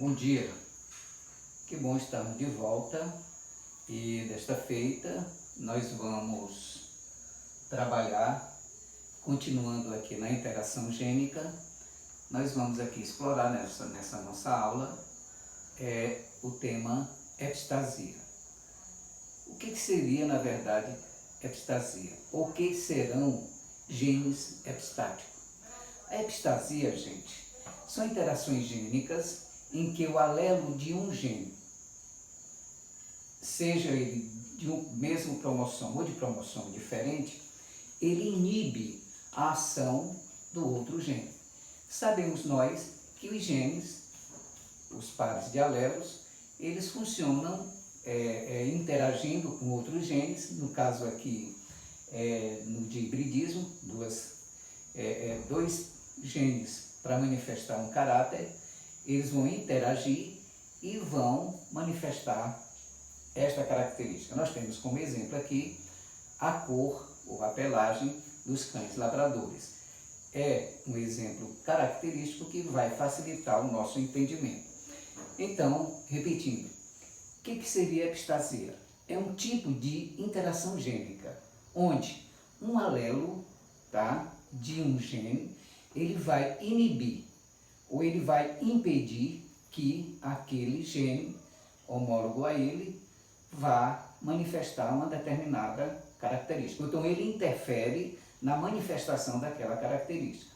Bom dia, que bom estarmos de volta e desta feita nós vamos trabalhar, continuando aqui na interação gênica, nós vamos aqui explorar nessa nossa aula o tema epistasia. O que seria, na verdade, epistasia? O que serão genes epistáticos? A epistasia, gente, são interações gênicas em que o alelo de um gene, seja ele de mesmo cromossomo ou de cromossomo diferente, ele inibe a ação do outro gene. Sabemos nós que os genes, os pares de alelos, eles funcionam interagindo com outros genes, no caso aqui no de hibridismo, dois genes para manifestar um caráter, eles vão interagir e vão manifestar esta característica. Nós temos como exemplo aqui a cor ou a pelagem dos cães labradores. É um exemplo característico que vai facilitar o nosso entendimento. Então, repetindo, o que seria a epistasia? É um tipo de interação gênica, onde um alelo de um gene, ele vai inibir ou ele vai impedir que aquele gene homólogo a ele vá manifestar uma determinada característica. Então, ele interfere na manifestação daquela característica.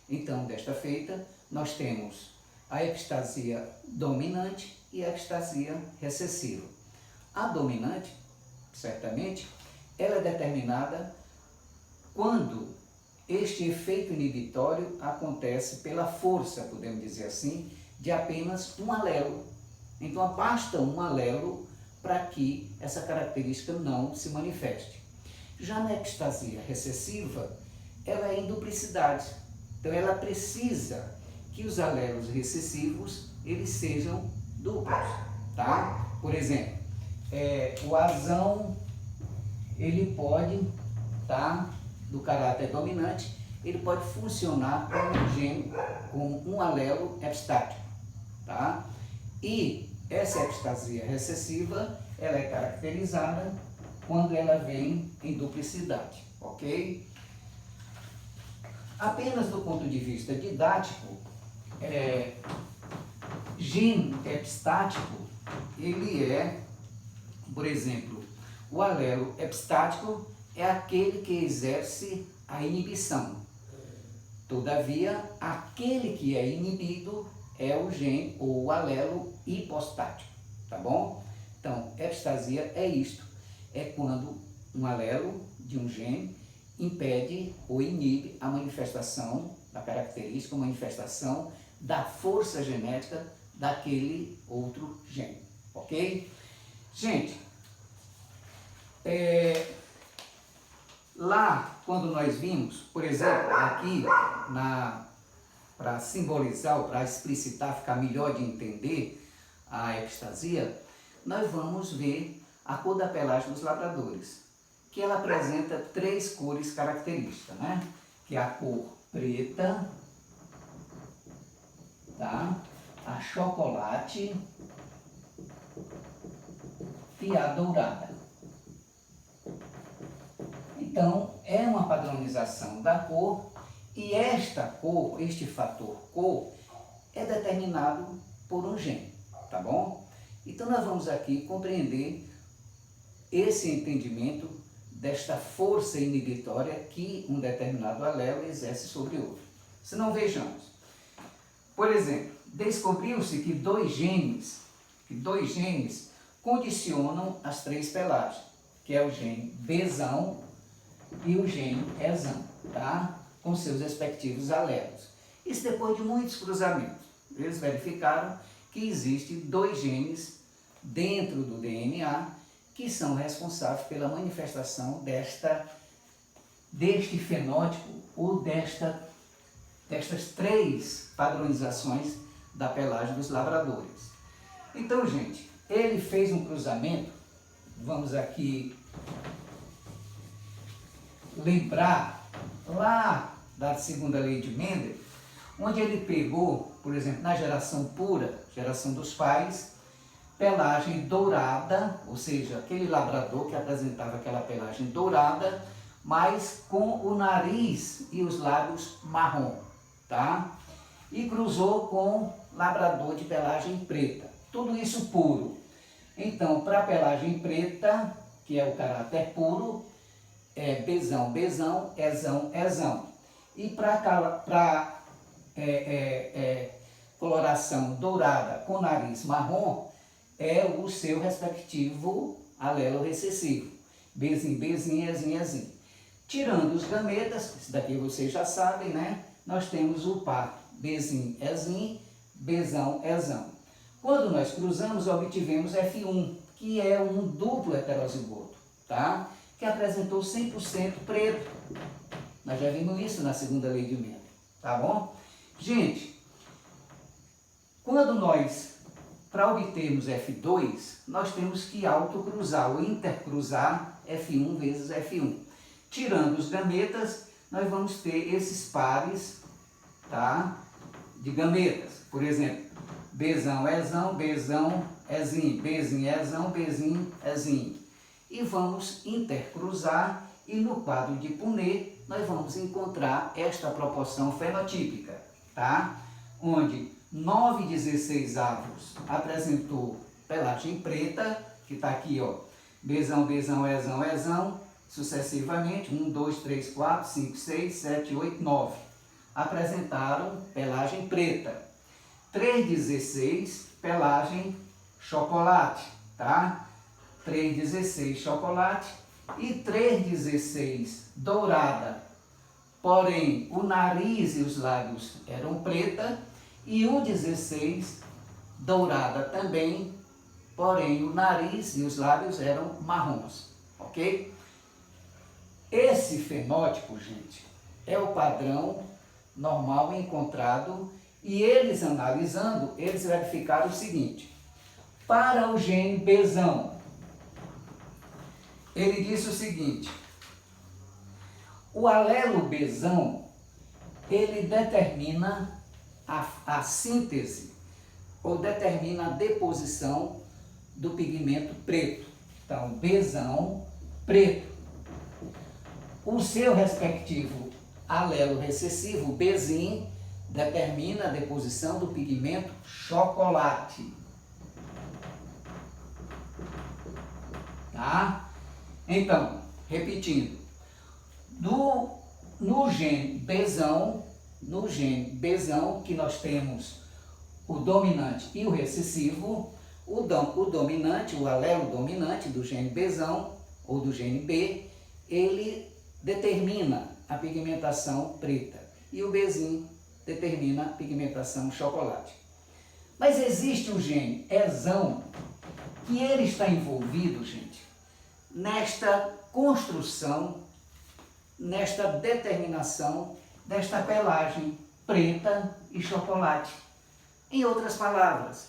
Então, desta feita, nós temos a epistasia dominante e a epistasia recessiva. A dominante, certamente, ela é determinada quando este efeito inibitório acontece pela força, podemos dizer assim, de apenas um alelo. Então, basta um alelo para que essa característica não se manifeste. Já na epistasia recessiva, ela é em duplicidade. Então, ela precisa que os alelos recessivos eles sejam duplos, tá? Por exemplo, o azão, ele pode do caráter dominante, ele pode funcionar como um gene, como um alelo epistático, tá? E essa epistasia recessiva, ela é caracterizada quando ela vem em duplicidade, ok? Apenas do ponto de vista didático, gene epistático, ele é, por exemplo, o alelo epistático é aquele que exerce a inibição. Todavia, aquele que é inibido é o gene ou o alelo hipostático, tá bom? Então, epistasia é isto, é quando um alelo de um gene impede ou inibe a manifestação da característica, a manifestação da força genética daquele outro gene, ok? Gente, lá, quando nós vimos, por exemplo, aqui, para simbolizar ou para explicitar, ficar melhor de entender a epistasia, nós vamos ver a cor da pelagem dos labradores, que ela apresenta três cores características, né? Que é a cor preta, a chocolate e a dourada. Então, é uma padronização da cor e esta cor, este fator cor, é determinado por um gene, tá bom? Então, nós vamos aqui compreender esse entendimento desta força inibitória que um determinado alelo exerce sobre outro. Se não, vejamos. Por exemplo, descobriu-se que dois genes condicionam as três pelagens, que é o gene Bzão e o gene Ezão, tá? Com seus respectivos alelos. Isso depois de muitos cruzamentos. Eles verificaram que existem dois genes dentro do DNA que são responsáveis pela manifestação deste fenótipo ou destas três padronizações da pelagem dos labradores. Então, gente, ele fez um cruzamento, vamos aqui lembrar lá da segunda lei de Mendel, onde ele pegou, por exemplo, na geração pura, geração dos pais, pelagem dourada, ou seja, aquele labrador que apresentava aquela pelagem dourada, mas com o nariz e os lábios marrom, tá? E cruzou com labrador de pelagem preta, tudo isso puro. Então, para a pelagem preta, que é o caráter puro, é bezão, bezão, ezão, ezão. E para coloração dourada com nariz marrom, é o seu respectivo alelo recessivo. Bezinho, bezinho, ezinho, ezinho. Tirando os gametas, isso daqui vocês já sabem, né? Nós temos o par bezinho, ezinho, bezão, ezão. Quando nós cruzamos, obtivemos F1, que é um duplo heterozigoto, tá? Que apresentou 100% preto. Nós já vimos isso na segunda lei de Mendel, tá bom? Gente, quando nós, para obtermos F2, nós temos que autocruzar ou intercruzar F1 vezes F1. Tirando os gametas, nós vamos ter esses pares, tá? De gametas. Por exemplo, bezão, ezão, bezão, ezinho, bezinho, ezão, bezinho, ezinho. E vamos intercruzar e no quadro de Punnett nós vamos encontrar esta proporção fenotípica, tá? Onde 9/16 apresentou pelagem preta, que está aqui, ó, bezão, bezão, ezão, ezão, sucessivamente, 1, 2, 3, 4, 5, 6, 7, 8, 9. Apresentaram pelagem preta. 3/16, pelagem chocolate, tá? 3/16 chocolate e 3/16 dourada. Porém, o nariz e os lábios eram preta e 1/16 dourada também, porém o nariz e os lábios eram marrons, ok? Esse fenótipo, gente, é o padrão normal encontrado e eles analisando, eles verificaram o seguinte: para o gene bezão, ele disse o seguinte: o alelo bezão, ele determina a síntese ou determina a deposição do pigmento preto. Então, bezão preto. O seu respectivo alelo recessivo, bezinho, determina a deposição do pigmento chocolate. Tá? Então, repetindo, no gene bezão, que nós temos o dominante e o recessivo, o dominante, o alelo dominante do gene bezão ou do gene B, ele determina a pigmentação preta e o bezinho determina a pigmentação chocolate. Mas existe o gene ezão, que ele está envolvido, gente, nesta construção, nesta determinação desta pelagem preta e chocolate. Em outras palavras,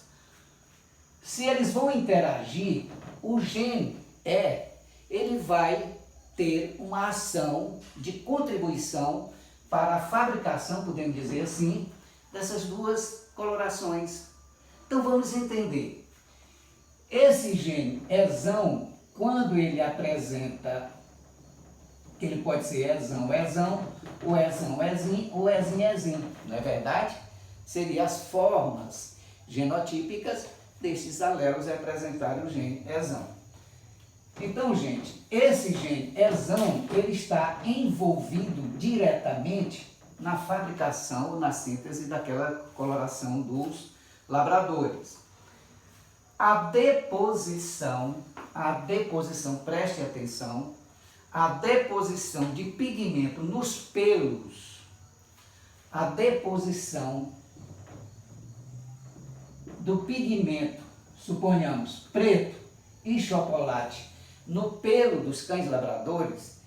se eles vão interagir, o gene ele vai ter uma ação de contribuição para a fabricação, podemos dizer assim, dessas duas colorações. Então vamos entender. Esse gene ezão, quando ele apresenta, que ele pode ser ezão, ezão, ou ezão, ezinho, ou ezinho, ezinho, não é verdade? Seriam as formas genotípicas desses alelos representarem o gene ezão. Então, gente, esse gene ezão, ele está envolvido diretamente na fabricação ou na síntese daquela coloração dos labradores. A deposição, preste atenção, a deposição de pigmento nos pelos, a deposição do pigmento, suponhamos, preto e chocolate, no pelo dos cães labradores,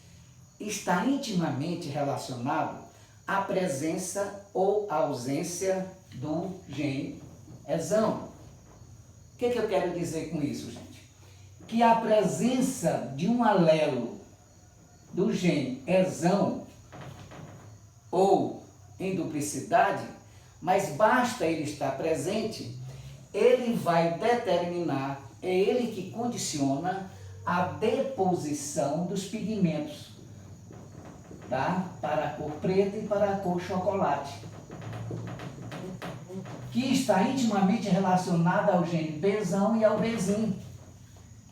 está intimamente relacionado à presença ou ausência do gene ezão. O que eu quero dizer com isso, gente? Que a presença de um alelo do gene ezão ou em duplicidade mas basta ele estar presente, ele vai determinar, é ele que condiciona a deposição dos pigmentos, tá? Para a cor preta e para a cor chocolate, que está intimamente relacionada ao gene Bzão e ao Bzim,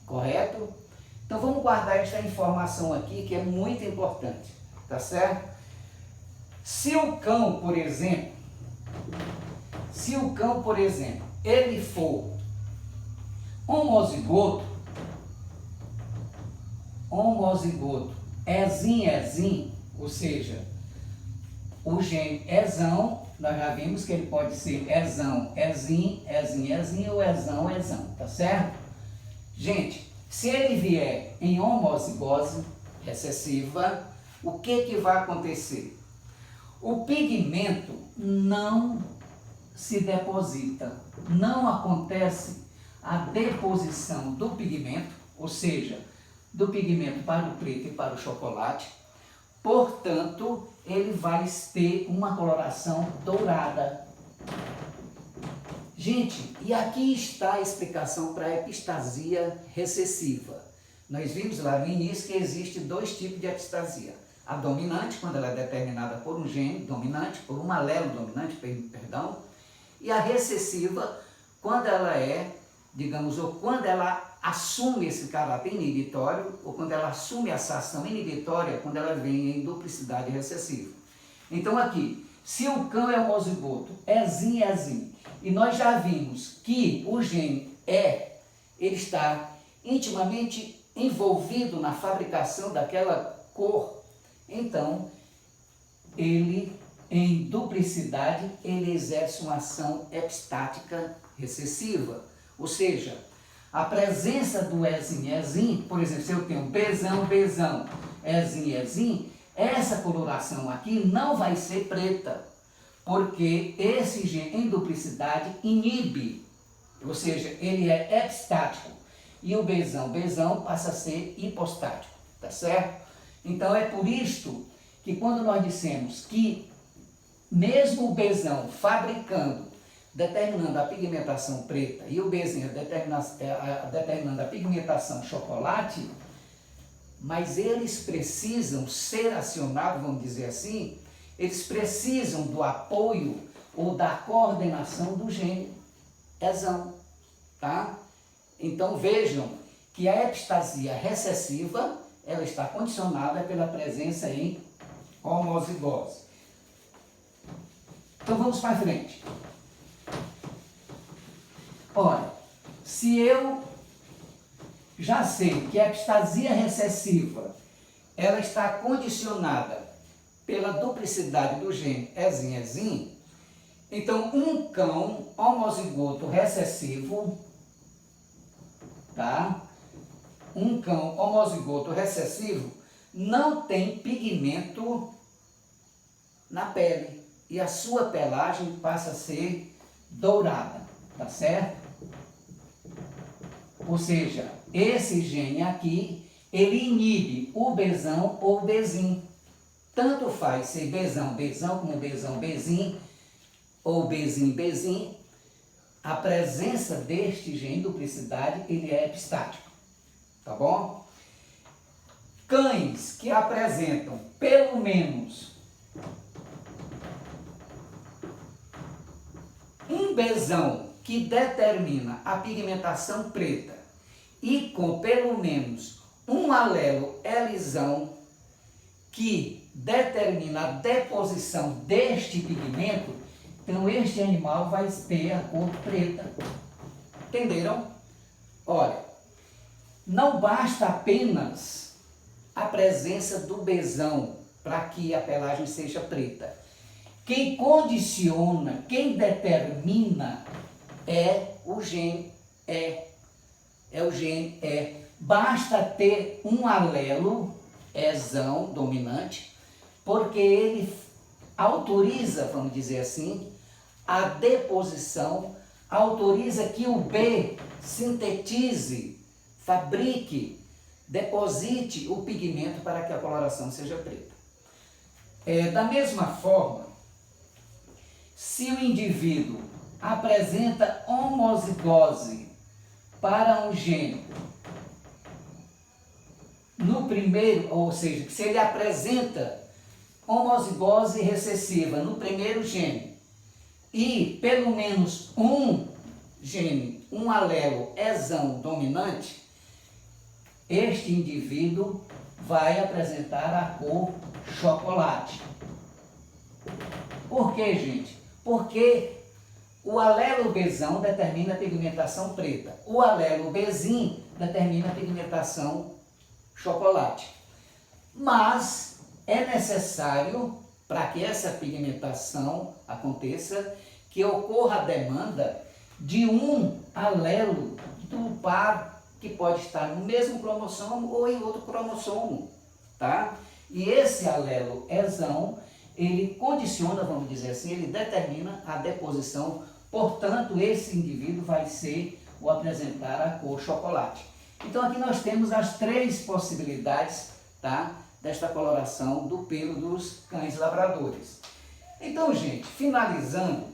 correto? Então vamos guardar esta informação aqui, que é muito importante, tá certo? Se o cão, por exemplo, ele for homozigoto, Ezim, ou seja, o gene Ezão, nós já vimos que ele pode ser Ezão, Ezim ou Ezão, tá certo? Gente, se ele vier em homozigose recessiva, o que vai acontecer? O pigmento não se deposita, não acontece a deposição do pigmento, ou seja, do pigmento para o preto e para o chocolate, portanto, ele vai ter uma coloração dourada. Gente, e aqui está a explicação para a epistasia recessiva. Nós vimos lá no início que existe dois tipos de epistasia. A dominante, quando ela é determinada por um gene dominante, por um alelo dominante, perdão, e a recessiva, quando ela é, digamos, ou quando ela assume esse caráter inibitório, ou quando ela assume essa ação inibitória, quando ela vem em duplicidade recessiva. Então aqui, se o cão é homozigoto, Ezim, e nós já vimos que o gene ele está intimamente envolvido na fabricação daquela cor, então ele, em duplicidade, ele exerce uma ação epistática recessiva, ou seja, a presença do Ezim, por exemplo, se eu tenho Bzão, Ezim, essa coloração aqui não vai ser preta, porque esse gene em duplicidade inibe, ou seja, ele é epistático, e o Bzão passa a ser hipostático, tá certo? Então é por isto que quando nós dissemos que mesmo o Bzão determinando a pigmentação preta e o Bzim determinando a pigmentação chocolate, mas eles precisam ser acionados, vamos dizer assim, eles precisam do apoio ou da coordenação do gene Ezão, tá? Então vejam que a epistasia recessiva, ela está condicionada pela presença em homozigose. Então vamos para frente. Olha, se eu já sei que a epistasia recessiva, ela está condicionada pela duplicidade do gene Ezim, então um cão homozigoto recessivo, tá? Um cão homozigoto recessivo não tem pigmento na pele e a sua pelagem passa a ser dourada, tá certo? Ou seja, esse gene aqui, ele inibe o Bzão ou o Bzim. Tanto faz ser Bzão como Bzim, ou Bzim, a presença deste gene duplicidade, ele é epistático, tá bom? Cães que apresentam pelo menos um Bzão que determina a pigmentação preta e com pelo menos um alelo Lzão que determina a deposição deste pigmento, então este animal vai ter a cor preta. Entenderam? Olha, não basta apenas a presença do Bzão para que a pelagem seja preta. Quem condiciona, quem determina é o gene o gene Basta ter um alelo Ezão dominante, porque ele autoriza, vamos dizer assim, a deposição, autoriza que o B sintetize, fabrique, deposite o pigmento para que a coloração seja preta. Da mesma forma, se o indivíduo apresenta homozigose para um gene no primeiro, ou seja, se ele apresenta homozigose recessiva no primeiro gene e pelo menos um gene, um alelo exão dominante, este indivíduo vai apresentar a cor chocolate. Por quê, gente? Porque o alelo Bzão determina a pigmentação preta. O alelo Bzim determina a pigmentação chocolate. Mas é necessário, para que essa pigmentação aconteça, que ocorra a demanda de um alelo do par que pode estar no mesmo cromossomo ou em outro cromossomo, tá? E esse alelo exão, ele condiciona, vamos dizer assim, ele determina a deposição, portanto, esse indivíduo vai ser ou apresentar a cor chocolate. Então, aqui nós temos as três possibilidades, tá, desta coloração do pelo dos cães labradores. Então, gente, finalizando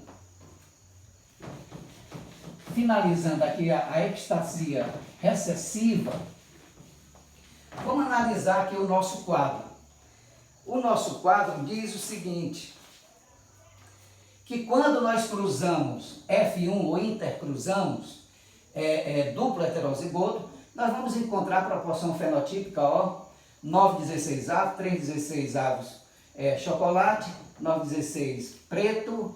aqui a epistasia recessiva, vamos analisar aqui o nosso quadro. O nosso quadro diz o seguinte, que quando nós cruzamos F1 ou intercruzamos duplo heterozigoto, nós vamos encontrar a proporção fenotípica, ó, 9/16 avos, 3/16 avos chocolate, 9/16 preto,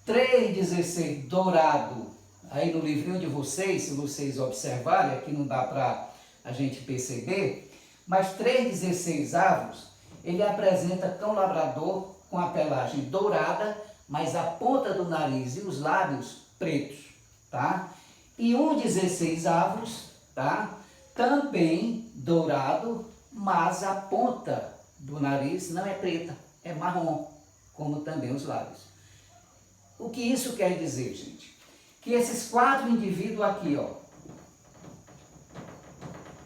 3/16 dourado. Aí no livrinho de vocês, se vocês observarem, aqui não dá para a gente perceber, mas 3/16 avos, ele apresenta cão labrador com a pelagem dourada, mas a ponta do nariz e os lábios pretos, tá? E 1/16 avos, tá? Também dourado, mas a ponta do nariz não é preta, é marrom, como também os lábios. O que isso quer dizer, gente? Que esses quatro indivíduos aqui, ó,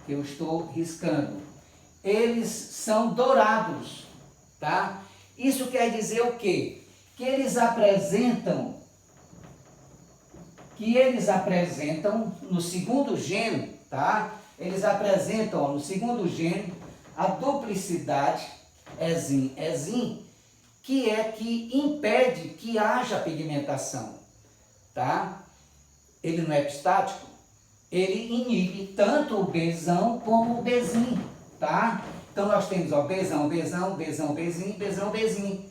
que eu estou riscando, eles são dourados, tá? Isso quer dizer o quê? Que eles apresentam no segundo gene, tá? Eles apresentam, ó, no segundo gene a duplicidade EZIM, que é que impede que haja pigmentação, tá? Ele não é epistático, ele inibe tanto o Bzão como o Bzim, tá? Então nós temos, ó, Bzão, Bzão, Bzão, Bzim, Bzão, Bzim.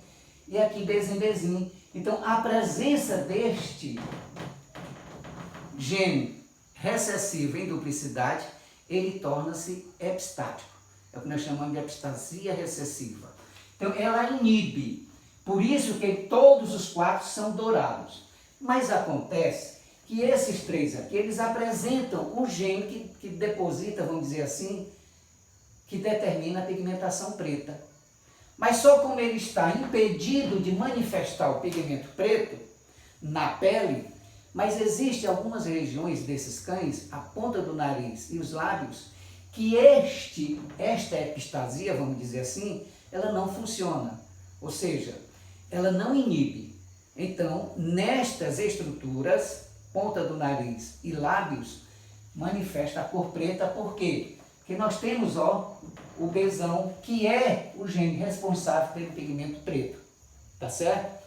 E aqui Bzim, Bzim. Então a presença deste gene recessivo em duplicidade, ele torna-se epistático. É o que nós chamamos de epistasia recessiva. Então ela inibe. Por isso que todos os quatro são dourados. Mas acontece que esses três aqui, eles apresentam um gene que deposita, vamos dizer assim, que determina a pigmentação preta. Mas só como ele está impedido de manifestar o pigmento preto na pele, mas existem algumas regiões desses cães, a ponta do nariz e os lábios, que esta epistasia, vamos dizer assim, ela não funciona. Ou seja, ela não inibe. Então, nestas estruturas, ponta do nariz e lábios, manifesta a cor preta. Por quê? Porque nós temos, ó, o Bzão, que é o gene responsável pelo pigmento preto. Tá certo?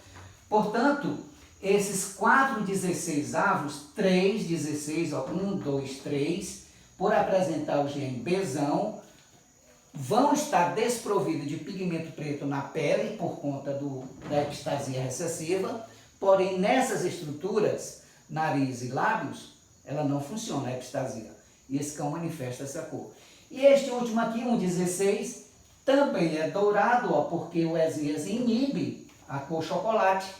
Portanto, esses 4/16 avos, 3/16, ó, 1, 2, 3, por apresentar o gene Bzão, vão estar desprovidos de pigmento preto na pele por conta da epistasia recessiva, porém nessas estruturas, nariz e lábios, ela não funciona, a epistasia. E esse cão manifesta essa cor. E este último aqui, 1/16, também é dourado, ó, porque o EZIM inibe a cor chocolate.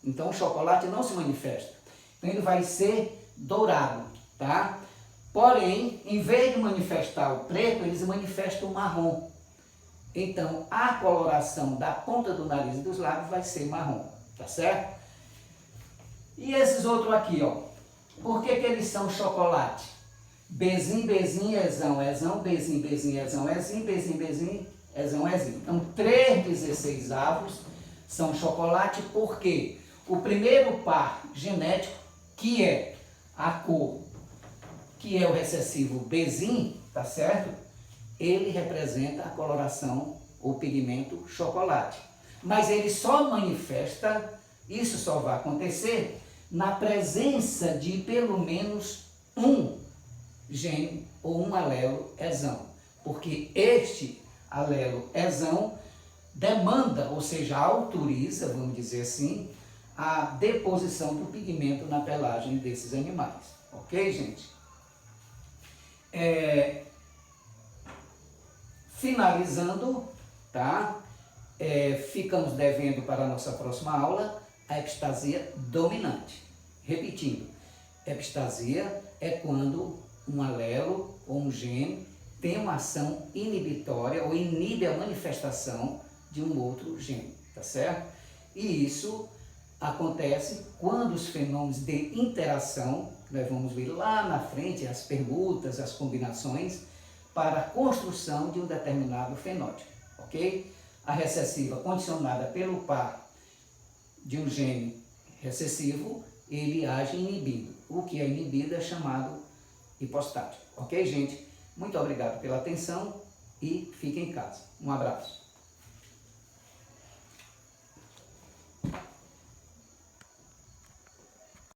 Então o chocolate não se manifesta. Então ele vai ser dourado, tá? Porém, em vez de manifestar o preto, eles manifestam o marrom. Então, a coloração da ponta do nariz e dos lábios vai ser marrom, tá certo? E esses outros aqui, ó, por que eles são chocolate? Bzim, Bzim, Ezão, Ezão, Bzim, Bzim, Ezão, Ezim, Bzim, Bzim, Ezão, Ezim. Então, 3/16 avos são chocolate, por quê? o primeiro par genético, que é a cor, que é o recessivo Bzim, tá certo? Ele representa a coloração ou pigmento chocolate. Mas ele só manifesta, isso só vai acontecer na presença de pelo menos um gene ou um alelo exão. Porque este alelo exão demanda, ou seja, autoriza, vamos dizer assim, a deposição do pigmento na pelagem desses animais. Ok, gente? Finalizando, tá? Ficamos devendo para a nossa próxima aula a epistasia dominante. Repetindo, epistasia é quando um alelo ou um gene tem uma ação inibitória ou inibe a manifestação de um outro gene, tá certo? E isso acontece quando os fenômenos de interação, nós vamos ver lá na frente as permutas, as combinações, para a construção de um determinado fenótipo, ok? A recessiva condicionada pelo par de um gene recessivo, ele age inibindo. O que é inibido é chamado hipostático, ok, gente? Muito obrigado pela atenção e fiquem em casa. Um abraço.